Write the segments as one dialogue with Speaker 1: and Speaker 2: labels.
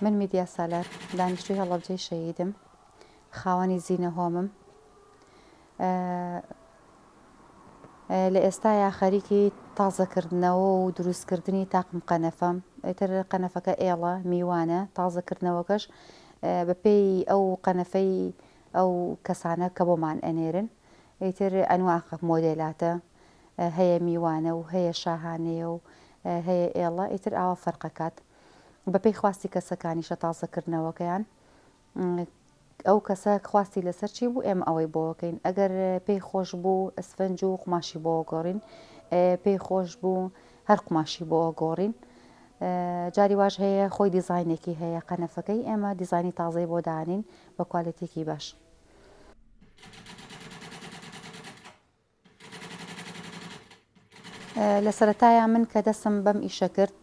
Speaker 1: من میدیا سالار دانیشتووی هەڵەبجەی شەهیدم، خاوەنی زیینە هۆمم. لە ئێستایا خەریکی تازەکردنەوە و دروستکردنی تاقم قەنەفەم. ئیتر قەنەفەکە ئێڵە میوانە، تازەکردنەوەکەش بەپێی ئەو قەنەفەی ئەو کەسانە کە بۆمان ئەنێرن. ئیتر ئەنواع مۆدێلاتە، هەیە میوانە و هەیە شاهانەیە و هەیە ئێڵە، ئیتر ئاوا فەرقەکات بەپێی خواستی کەسەکانیشە تازەکردنەوەکەیان. ئەو کەسە خواستی لەسەر چی بوو ئێمە ئەوەی بۆەکەین. ئەگەر پێی خۆش بوو ئەسفەنج و قماشی بۆ گۆڕین، پێی خۆش بوو هەر قماشی بۆ گۆڕین. جاری واش هەیە خۆی دیزاینێکی هەیە قەنەفەکەی، ئێمە دیزانی تازەی بۆ دانین بە کوالیتێکی باش. لە سەرەتایە من کە دەستم بەم ئیشە کرد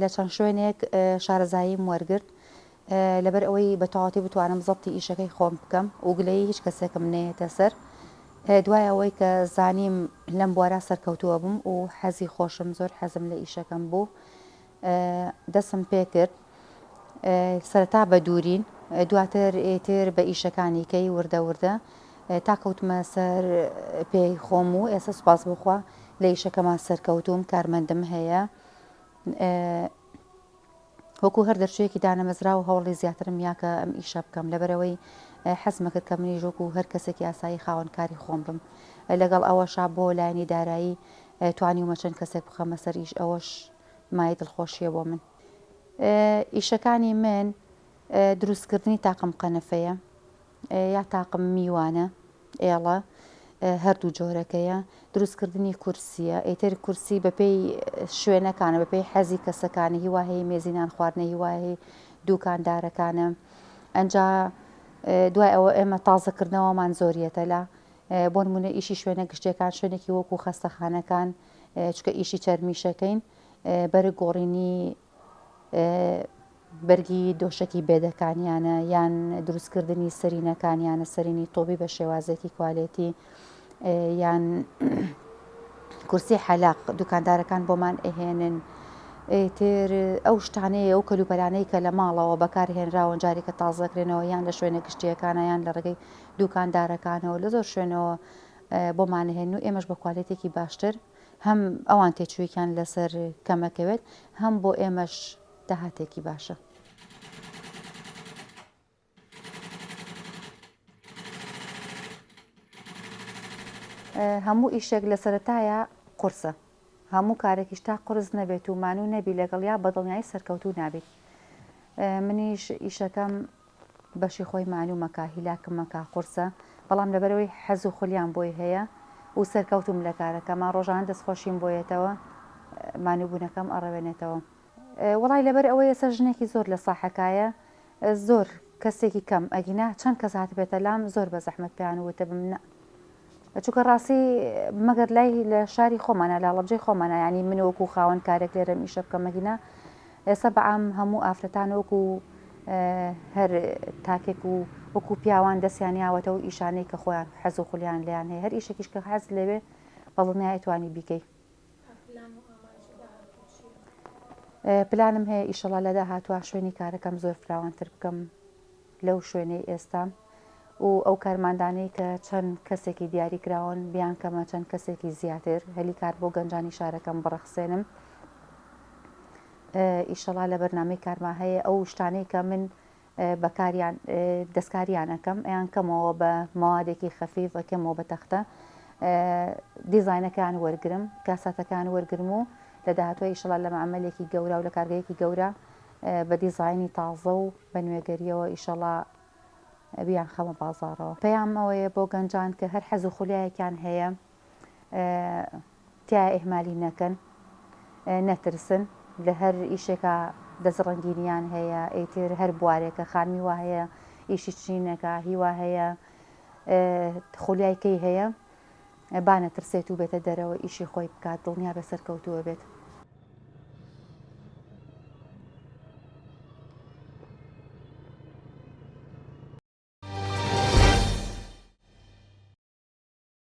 Speaker 1: لە چەند شوێنێک شارەزاییم وەرگرت لەبەر ئەوەی بە تەواوەتی بتوانم زەبتی ئیشەکەی خۆم بکەم و گلەیی هیچ کەسێکم نەیەتە سەر. دوای ئەوەی کە زانیم لەم بوارە سەرکەوتووە بووم و حەزی خۆشم زۆر حەزم لە ئیشەکەم بوو، دەستم پێ کرد سەرەتا بە دوورین، دواتر ئێتر بە ئیشەکانی کەی وردە وردە تا کەوتمە سەر پێی خۆم و ئێستا سوپاس بخوا لە ئیشەکەمان سەرکەوتوم، کارمەندم هەیە. وەکو هەر دەرچوویەکی دانەمەزرا و هەوڵی زیاترم یاکە ئەم ئیشە بکەم لەبەرەوەی حەزمە کرد کە منیش وەکو هەر کەسێکی ئاسایی خاوەنکاری خۆم بم. لەگەڵ ئەوەشا بۆ لایەنی دارایی توانیومە چەند کەسێک بخەمە سەر ئیش، ئەوەش مای دڵخۆشیە بۆ من. ئیشەکانی من دروستکردنی تاقم قەنەفەیە یا تاقم میوانە ئێڵە، هەردوو جۆرەکەیە. دروستکردنی کورسیە، ئیتر کورسی بەپێی شوێنەکانە، بەپێی حەزی کەسەکانی، هیوا هەیە مێزینان خواردنە، هیوا هەیە دوکاندارەکانە. ئەنجا دوای ئەوە ئێمە تازەکردنەوەمان زۆریەتە لە بۆ نمونە ئیشی شوێنە گشتەکان، شوێنێکی وەکو خەستەخانەکان چکە ئیشی چەرمیشەکەین، بەرە گۆڕینی بەرگی دۆشکی بێدەکانیانە یان دروستکردنی سەرینەکانیانە، سەرینی تۆبی بە شێوازێکی کوالێتی، یان کورسی حەلاق دوکاندارەکان بۆمان ئەهێنن. تر ئەو شتانەیە ئەو کەلوپەرانەی کە لە ماڵەوە بەکارهێنراوە جارێکە تازەکرێنەوە یان لە شوێنە گشتیەکانە یان لە ڕێگەی دوکاندارەکانەوە لە زۆر شوێنەوە بۆمانهێن و ئێمەش بە کوالێتێکی باشتر هەم ئەوان تێچوویکیان لەسەر کەمەکەوێت، هەم بۆ ئێمەش داهاتێکی باشە. هەموو ئیشێک لە سەرەتایە قورسە، هەموو کارێکیش تا قورس نەبێت و مانوو نەبی لەگەڵ یا بەدڵنیایی سەرکەوتوو نابێت. منیش ئیشەکەم بەشی خۆی مانوو مەکا، هیلاکم مەکا قورسە، بەڵام لەبەرەوەی حەز و خولیان بۆی هەیە و سەرکەوتوم لە کارەکەمان ڕۆژانە دەستخۆشیم بۆیێتەوە، مانووبوونەکەم ئەڕەوێنێتەوە. وەڵای لەبەر ئەوەی ئێستا ژنێکی زۆر لە ساحەکایە، زۆر کەسێکی کەم ئەگینا چەند کەس هاتبێتە لام زۆر بە زەحمەت پێیان وتە بم چونکە ڕاستی مەگەر لای لە شاری خۆمانە لە هەڵەبجەی خۆمانە، ینی من وەکو خاوەن کارێک لێرە ئیشە بکەم مەگینا ئێستا بەعام هەموو ئافرەتان وەکو هەر تاکێک و وەکو پیاوان دەستیانیاوەتە و ئیشانەی کە خۆیان حەز و خولیان لیان هەیە، هەر ئیشێکیش کە حەز لەوێ بەڵڵنیایی توانی بیکەی. پلانم هەیە ئیشەڵا لە داهاتوە شوێنی کارەکەم زۆر فراوانتر بکەم لەو شوێنەی ئێستام و ئەو کارماندانەی کە چەند کەسێکی دیاری کراون بیان کەمە چەند کەسێکی زیاتر هەلی کار بۆ گەنجانی شارەکەم بڕەخسێنم. ئیشەڵا لە بەرنامەی کارما هەیە ئەو شتانەی کە من بەکاریان دەستکاریانەکەم ئەیان کەمەوە بە مەوادێکی خەفیف ئەکەمەوە بە تەختە، دیزاینەکان وەرگرم، کاساتەکان وەرگرم و لە داهاتوە ئیشەڵا لە مەعاملێکی گەورە و لە کارگەیەکی گەورە بە دیزاینی تازە و بە نوێگەریەوە ئیشەڵا بیان خەمە بازاڕەوە. پێیام ئەوەیە بۆ گەنجان کە هەر حەز و خولیایەکیان هەیە تیای ئێهمالی نەکەن، نەترسن لە هەر ئیشێکە دەزڕەنگینیان هەیە، ئیتر هەر بوارێکە خانمی وا هەیە ئیشی چینەکە، هیوا هەیە خولیایکەی هەیە، با نەترسێت و بێتە دەرەوە ئیشی خۆی بکات، دڵنیا بە سەرکەوتووە بێت.